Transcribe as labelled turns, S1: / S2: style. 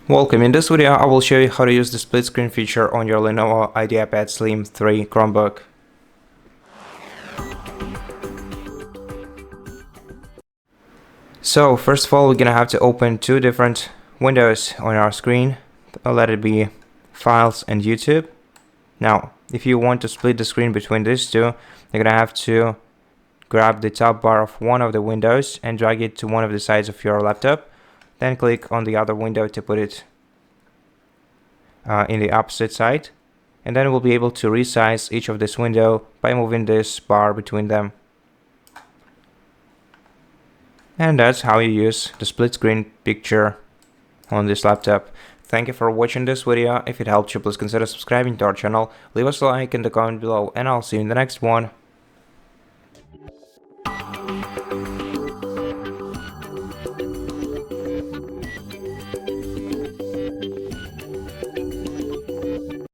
S1: Welcome. In this video, I will show you how to use the split screen feature on your LENOVO IdeaPad Slim 3 Chromebook. So first of all, we're gonna have to open two different windows on our screen. Let it be Files and YouTube. Now, if you want to split the screen between these two, you're gonna have to grab the top bar of one of the windows and drag it to one of the sides of your laptop. Then click on the other window to put it in the opposite side, and then we'll be able to resize each of this window by moving this bar between them. And that's how you use the split screen picture on this laptop. Thank you for watching this video. If it helped you, please consider subscribing to our channel, leave us a like in the comment below, and I'll see you in the next one.